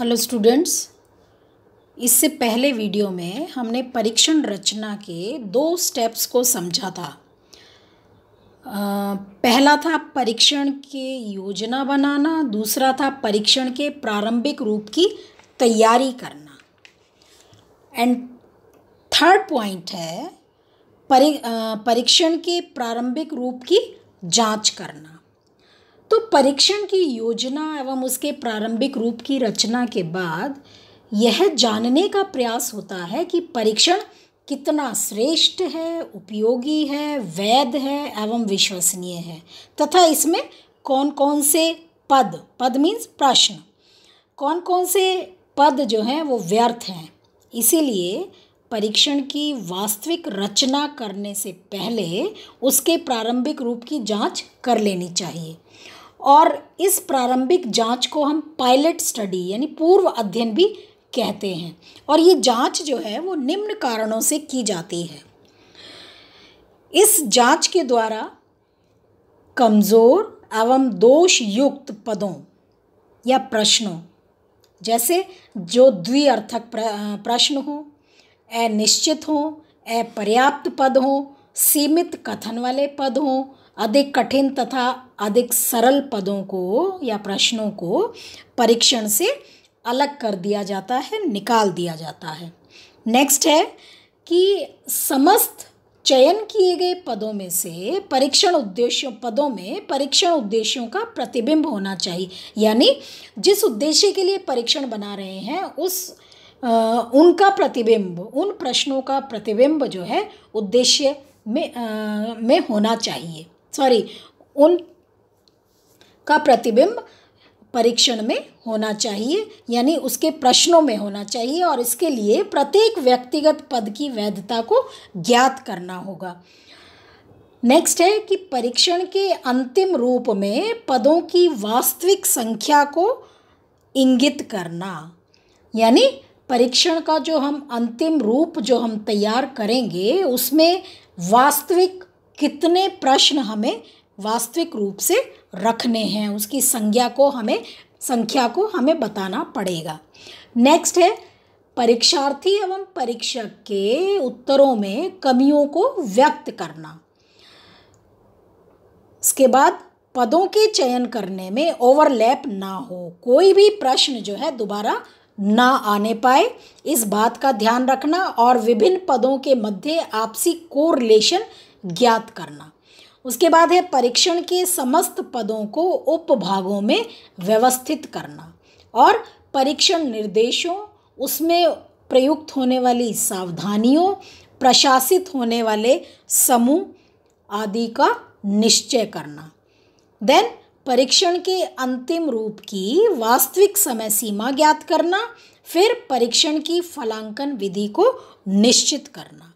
Hello students, इससे पहले video में हमने परीक्षण रचना के 2 स्टेप्स को समझा था। पहला था परीक्षण की योजना बनाना, दूसरा था परीक्षण के प्रारंभिक रूप की तैयारी करना। एंड थर्ड पॉइंट है परीक्षण के प्रारंभिक रूप की जांच करना। तो परीक्षण की योजना एवं उसके प्रारंभिक रूप की रचना के बाद यह जानने का प्रयास होता है कि परीक्षण कितना श्रेष्ठ है, उपयोगी है, वैध है एवं विश्वसनीय है, तथा इसमें कौन कौन से पद मीन्स प्रश्न, कौन कौन से पद जो हैं वो व्यर्थ हैं। इसीलिए परीक्षण की वास्तविक रचना करने से पहले उसके प्रारंभिक रूप की जांच कर लेनी चाहिए। और इस प्रारंभिक जांच को हम पायलट स्टडी यानी पूर्व अध्ययन भी कहते हैं। और ये जांच जो है वो निम्न कारणों से की जाती है। इस जांच के द्वारा कमज़ोर एवं दोष युक्त पदों या प्रश्नों, जैसे जो द्विअर्थक प्रश्न हो, अनिश्चित हो, अपर्याप्त पद हो, सीमित कथन वाले पद हो, अधिक कठिन तथा अधिक सरल पदों को या प्रश्नों को परीक्षण से अलग कर दिया जाता है, निकाल दिया जाता है। नेक्स्ट है कि समस्त चयन किए गए पदों में से परीक्षण उद्देश्यों का प्रतिबिंब होना चाहिए। यानी जिस उद्देश्य के लिए परीक्षण बना रहे हैं उनका प्रतिबिंब, उन प्रश्नों का प्रतिबिंब जो है उद्देश्य में होना चाहिए। उन का प्रतिबिंब परीक्षण में होना चाहिए, यानी उसके प्रश्नों में होना चाहिए। और इसके लिए प्रत्येक व्यक्तिगत पद की वैधता को ज्ञात करना होगा। नेक्स्ट है कि परीक्षण के अंतिम रूप में पदों की वास्तविक संख्या को इंगित करना, यानी परीक्षण का जो हम अंतिम रूप जो हम तैयार करेंगे उसमें वास्तविक कितने प्रश्न हमें वास्तविक रूप से रखने हैं, उसकी संख्या को हमें बताना पड़ेगा। नेक्स्ट है परीक्षार्थी एवं परीक्षक के उत्तरों में कमियों को व्यक्त करना। इसके बाद पदों के चयन करने में ओवरलैप ना हो, कोई भी प्रश्न जो है दोबारा ना आने पाए, इस बात का ध्यान रखना। और विभिन्न पदों के मध्य आपसी कोरिलेशन ज्ञात करना। उसके बाद है परीक्षण के समस्त पदों को उपभागों में व्यवस्थित करना और परीक्षण निर्देशों, उसमें प्रयुक्त होने वाली सावधानियों, प्रशासित होने वाले समूह आदि का निश्चय करना। देन परीक्षण के अंतिम रूप की वास्तविक समय सीमा ज्ञात करना। फिर परीक्षण की फलांकन विधि को निश्चित करना।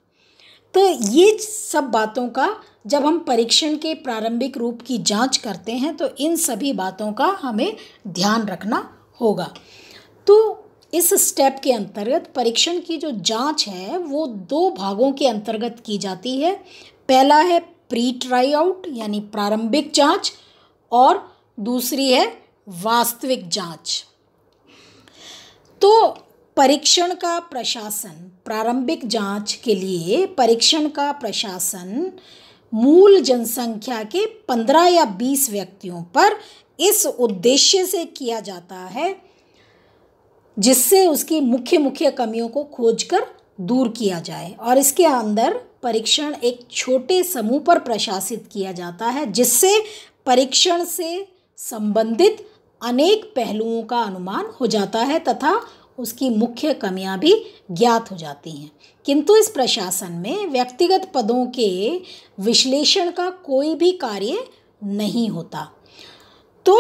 तो ये सब बातों का जब हम परीक्षण के प्रारंभिक रूप की जांच करते हैं तो इन सभी बातों का हमें ध्यान रखना होगा। तो इस स्टेप के अंतर्गत परीक्षण की जो जांच है वो 2 भागों के अंतर्गत की जाती है। पहला है प्री ट्राई आउट यानी प्रारंभिक जांच, और दूसरी है वास्तविक जांच। तो परीक्षण का प्रशासन, प्रारंभिक जांच के लिए परीक्षण का प्रशासन मूल जनसंख्या के 15 या 20 व्यक्तियों पर इस उद्देश्य से किया जाता है जिससे उसकी मुख्य कमियों को खोजकर दूर किया जाए। और इसके अंदर परीक्षण एक छोटे समूह पर प्रशासित किया जाता है जिससे परीक्षण से संबंधित अनेक पहलुओं का अनुमान हो जाता है तथा उसकी मुख्य कमियां भी ज्ञात हो जाती हैं। किंतु इस प्रशासन में व्यक्तिगत पदों के विश्लेषण का कोई भी कार्य नहीं होता। तो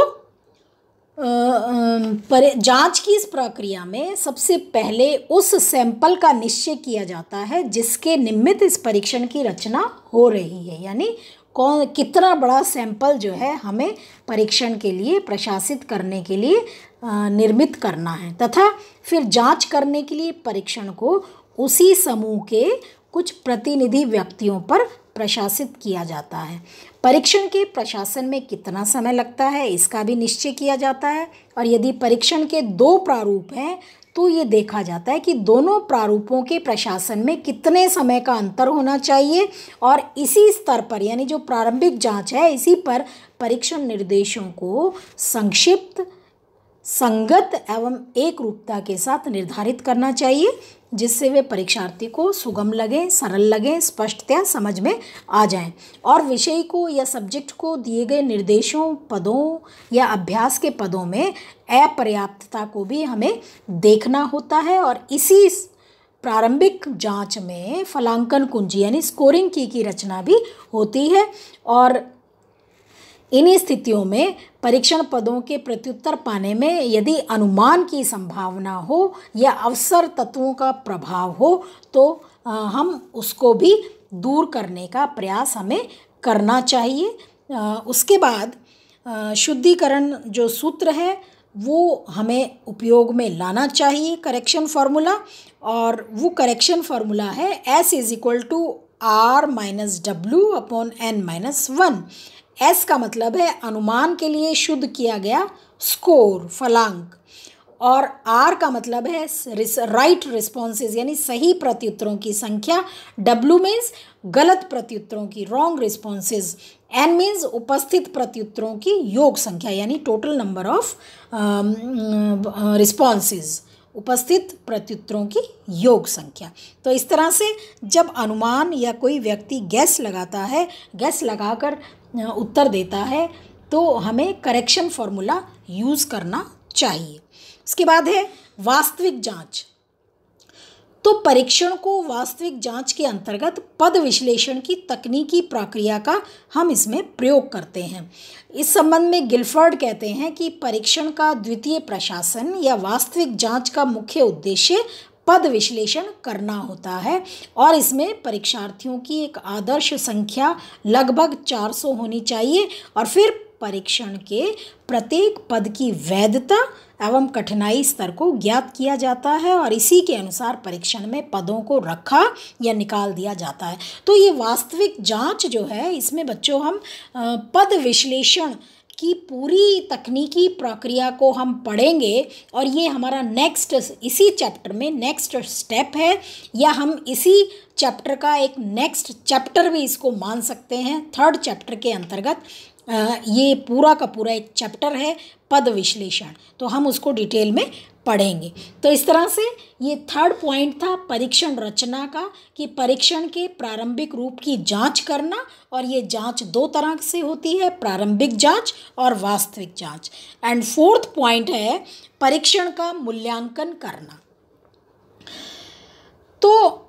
जांच की इस प्रक्रिया में सबसे पहले उस सैंपल का निश्चय किया जाता है जिसके निमित्त इस परीक्षण की रचना हो रही है। यानी कितना बड़ा सैंपल जो है हमें परीक्षण के लिए प्रशासित करने के लिए निर्मित करना है, तथा फिर जांच करने के लिए परीक्षण को उसी समूह के कुछ प्रतिनिधि व्यक्तियों पर प्रशासित किया जाता है। परीक्षण के प्रशासन में कितना समय लगता है इसका भी निश्चय किया जाता है। और यदि परीक्षण के 2 प्रारूप हैं तो ये देखा जाता है कि दोनों प्रारूपों के प्रशासन में कितने समय का अंतर होना चाहिए, और इसी स्तर पर यानी जो प्रारंभिक जांच है इसी पर परीक्षण निर्देशों को संक्षिप्त, संगत एवं एक रूपता के साथ निर्धारित करना चाहिए, जिससे वे परीक्षार्थी को सुगम लगे, सरल लगे, स्पष्टतया समझ में आ जाएं। और विषय को या सब्जेक्ट को दिए गए निर्देशों, पदों या अभ्यास के पदों में अपर्याप्तता को भी हमें देखना होता है। और इसी प्रारंभिक जांच में फलांकन कुंजी यानी स्कोरिंग की रचना भी होती है। और इन्हीं स्थितियों में परीक्षण पदों के प्रत्युत्तर पाने में यदि अनुमान की संभावना हो या अवसर तत्वों का प्रभाव हो तो हम उसको भी दूर करने का प्रयास हमें करना चाहिए। उसके बाद शुद्धिकरण जो सूत्र है वो हमें उपयोग में लाना चाहिए, करेक्शन फार्मूला। और वो करेक्शन फार्मूला है S = R-W/N-1। S का मतलब है अनुमान के लिए शुद्ध किया गया स्कोर, फलांक। और R का मतलब है राइट रिस्पॉन्सेज यानी सही प्रत्युत्तरों की संख्या। W मीन्स गलत प्रत्युत्तरों की, रॉन्ग रिस्पॉन्सेज। N मीन्स उपस्थित प्रत्युत्तरों की योग संख्या यानी टोटल नंबर ऑफ रिस्पॉन्सेज, उपस्थित प्रत्युत्तरों की योग संख्या। तो इस तरह से जब अनुमान या कोई व्यक्ति गैस लगाता है, गैस लगाकर उत्तर देता है, तो हमें करेक्शन फार्मूला यूज़ करना चाहिए। उसके बाद है वास्तविक जांच। तो परीक्षण को वास्तविक जांच के अंतर्गत पद विश्लेषण की तकनीकी प्रक्रिया का हम इसमें प्रयोग करते हैं। इस संबंध में गिलफर्ड कहते हैं कि परीक्षण का द्वितीय प्रशासन या वास्तविक जांच का मुख्य उद्देश्य पद विश्लेषण करना होता है, और इसमें परीक्षार्थियों की एक आदर्श संख्या लगभग 400 होनी चाहिए। और फिर परीक्षण के प्रत्येक पद की वैधता एवं कठिनाई स्तर को ज्ञात किया जाता है, और इसी के अनुसार परीक्षण में पदों को रखा या निकाल दिया जाता है। तो ये वास्तविक जांच जो है, इसमें बच्चों हम पद विश्लेषण की पूरी तकनीकी प्रक्रिया को हम पढ़ेंगे। और ये हमारा नेक्स्ट, इसी चैप्टर में नेक्स्ट स्टेप है, या हम इसी चैप्टर का एक नेक्स्ट चैप्टर भी इसको मान सकते हैं। 3rd चैप्टर के अंतर्गत ये पूरा का पूरा एक चैप्टर है पद विश्लेषण, तो हम उसको डिटेल में पढ़ेंगे। तो इस तरह से ये 3rd पॉइंट था परीक्षण रचना का, कि परीक्षण के प्रारंभिक रूप की जांच करना। और ये जांच 2 तरह से होती है, प्रारंभिक जांच और वास्तविक जांच। एंड 4th पॉइंट है परीक्षण का मूल्यांकन करना। तो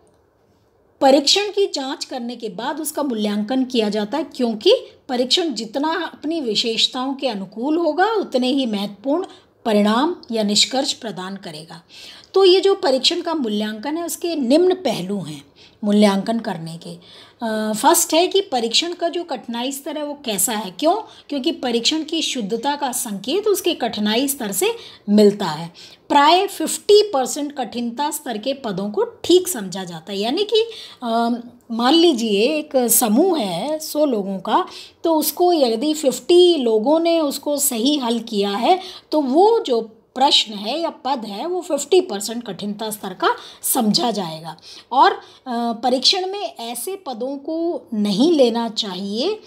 परीक्षण की जांच करने के बाद उसका मूल्यांकन किया जाता है, क्योंकि परीक्षण जितना अपनी विशेषताओं के अनुकूल होगा उतने ही महत्वपूर्ण परिणाम या निष्कर्ष प्रदान करेगा। तो ये जो परीक्षण का मूल्यांकन है उसके निम्न पहलू हैं मूल्यांकन करने के। फर्स्ट है कि परीक्षण का जो कठिनाई स्तर है वो कैसा है। क्यों? क्योंकि परीक्षण की शुद्धता का संकेत उसके कठिनाई स्तर से मिलता है। प्राय 50% कठिनता स्तर के पदों को ठीक समझा जाता है। यानी कि मान लीजिए एक समूह है 100 लोगों का, तो उसको यदि 50 लोगों ने उसको सही हल किया है तो वो जो प्रश्न है या पद है वो 50% कठिनता स्तर का समझा जाएगा। और परीक्षण में ऐसे पदों को नहीं लेना चाहिए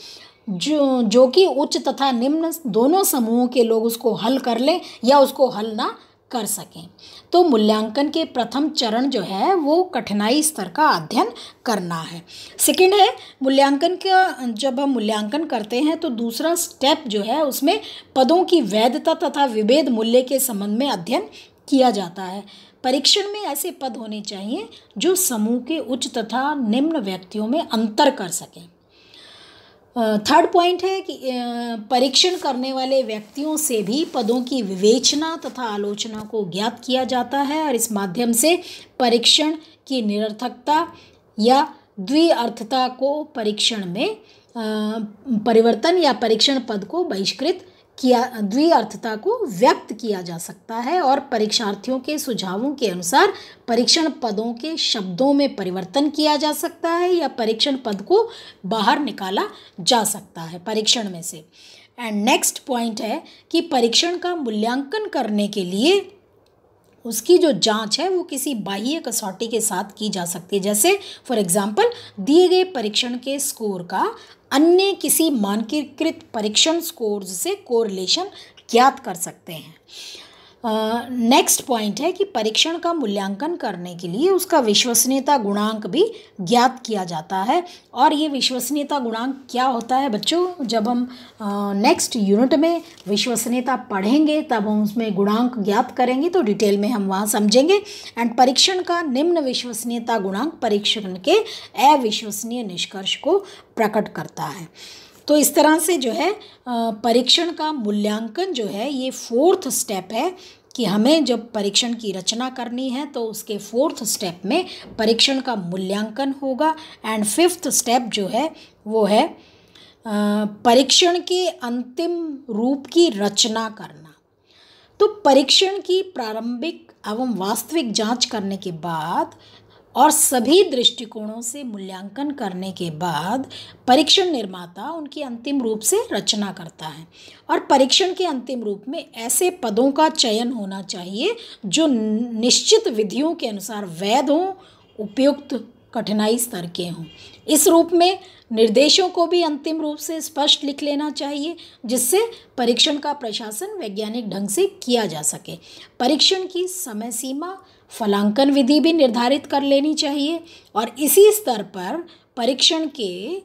जो कि उच्च तथा निम्न दोनों समूहों के लोग उसको हल कर लें या उसको हल ना कर सकें। तो मूल्यांकन के प्रथम चरण जो है वो कठिनाई स्तर का अध्ययन करना है। सेकंड है मूल्यांकन का, जब हम मूल्यांकन करते हैं तो दूसरा स्टेप जो है उसमें पदों की वैधता तथा विभेद मूल्य के संबंध में अध्ययन किया जाता है। परीक्षण में ऐसे पद होने चाहिए जो समूह के उच्च तथा निम्न व्यक्तियों में अंतर कर सकें। 3rd पॉइंट है कि परीक्षण करने वाले व्यक्तियों से भी पदों की विवेचना तथा आलोचना को ज्ञात किया जाता है, और इस माध्यम से परीक्षण की निरर्थकता या द्विअर्थता को परीक्षण में परिवर्तन या परीक्षण पद को बहिष्कृत द्विअर्थता को व्यक्त किया जा सकता है और परीक्षार्थियों के सुझावों के अनुसार परीक्षण पदों के शब्दों में परिवर्तन किया जा सकता है या परीक्षण पद को बाहर निकाला जा सकता है परीक्षण में से। एंड नेक्स्ट पॉइंट है कि परीक्षण का मूल्यांकन करने के लिए उसकी जो जांच है वो किसी बाह्य कसौटी के साथ की जा सकती है। जैसे फॉर एग्जांपल दिए गए परीक्षण के स्कोर का अन्य किसी मानकीकृत परीक्षण स्कोर्स से कोरिलेशन ज्ञात कर सकते हैं। नेक्स्ट पॉइंट है कि परीक्षण का मूल्यांकन करने के लिए उसका विश्वसनीयता गुणांक भी ज्ञात किया जाता है। और ये विश्वसनीयता गुणांक क्या होता है बच्चों, जब हम नेक्स्ट यूनिट में विश्वसनीयता पढ़ेंगे तब हम उसमें गुणांक ज्ञात करेंगे, तो डिटेल में हम वहाँ समझेंगे। एंड परीक्षण का निम्न विश्वसनीयता गुणांक परीक्षण के अविश्वसनीय निष्कर्ष को प्रकट करता है। तो इस तरह से जो है परीक्षण का मूल्यांकन जो है ये फोर्थ स्टेप है कि हमें जब परीक्षण की रचना करनी है तो उसके फोर्थ स्टेप में परीक्षण का मूल्यांकन होगा। एंड फिफ्थ स्टेप जो है वो है परीक्षण के अंतिम रूप की रचना करना। तो परीक्षण की प्रारंभिक एवं वास्तविक जांच करने के बाद और सभी दृष्टिकोणों से मूल्यांकन करने के बाद परीक्षण निर्माता उनकी अंतिम रूप से रचना करता है। और परीक्षण के अंतिम रूप में ऐसे पदों का चयन होना चाहिए जो निश्चित विधियों के अनुसार वैध हों, उपयुक्त कठिनाई स्तर के हों। इस रूप में निर्देशों को भी अंतिम रूप से स्पष्ट लिख लेना चाहिए जिससे परीक्षण का प्रशासन वैज्ञानिक ढंग से किया जा सके। परीक्षण की समय सीमा, फलांकन विधि भी निर्धारित कर लेनी चाहिए और इसी स्तर पर परीक्षण के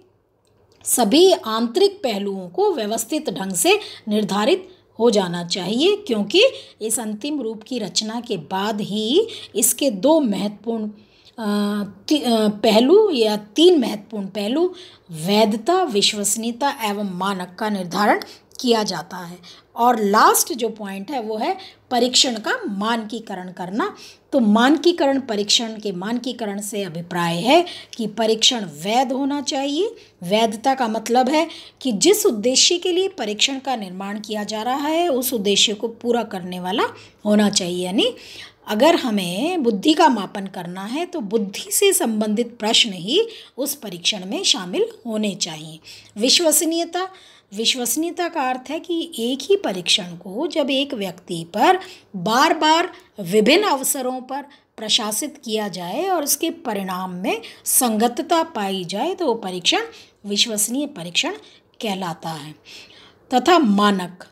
सभी आंतरिक पहलुओं को व्यवस्थित ढंग से निर्धारित हो जाना चाहिए, क्योंकि इस अंतिम रूप की रचना के बाद ही इसके दो महत्वपूर्ण पहलू या तीन महत्वपूर्ण पहलू वैधता, विश्वसनीयता एवं मानक का निर्धारण किया जाता है। और लास्ट जो पॉइंट है वो है परीक्षण का मानकीकरण करना। तो मानकीकरण, परीक्षण के मानकीकरण से अभिप्राय है कि परीक्षण वैध होना चाहिए। वैधता का मतलब है कि जिस उद्देश्य के लिए परीक्षण का निर्माण किया जा रहा है उस उद्देश्य को पूरा करने वाला होना चाहिए। यानी अगर हमें बुद्धि का मापन करना है तो बुद्धि से संबंधित प्रश्न ही उस परीक्षण में शामिल होने चाहिए। विश्वसनीयता, विश्वसनीयता का अर्थ है कि एक ही परीक्षण को जब एक व्यक्ति पर बार बार विभिन्न अवसरों पर प्रशासित किया जाए और उसके परिणाम में संगतता पाई जाए तो वो परीक्षण विश्वसनीय परीक्षण कहलाता है। तथा मानक,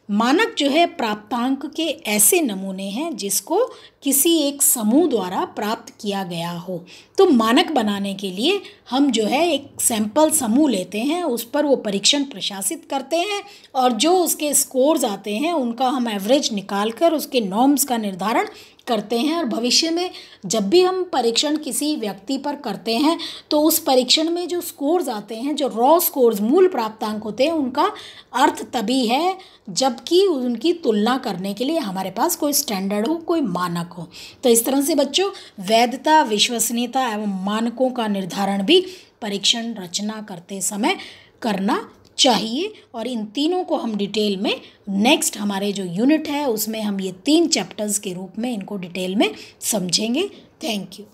मानक जो है प्राप्तांक के ऐसे नमूने हैं जिसको किसी एक समूह द्वारा प्राप्त किया गया हो। तो मानक बनाने के लिए हम जो है एक सैंपल समूह लेते हैं, उस पर वो परीक्षण प्रशासित करते हैं और जो उसके स्कोर्स आते हैं उनका हम एवरेज निकाल कर उसके नॉर्म्स का निर्धारण करते हैं। और भविष्य में जब भी हम परीक्षण किसी व्यक्ति पर करते हैं तो उस परीक्षण में जो स्कोर्स आते हैं, जो रॉ स्कोर्स, मूल प्राप्तांक होते हैं, उनका अर्थ तभी है जबकि उनकी तुलना करने के लिए हमारे पास कोई स्टैंडर्ड हो, कोई मानक हो। तो इस तरह से बच्चों वैधता, विश्वसनीयता एवं मानकों का निर्धारण भी परीक्षण रचना करते समय करना चाहिए। और इन तीनों को हम डिटेल में नेक्स्ट हमारे जो यूनिट है उसमें हम ये 3 चैप्टर्स के रूप में इनको डिटेल में समझेंगे। Thank you.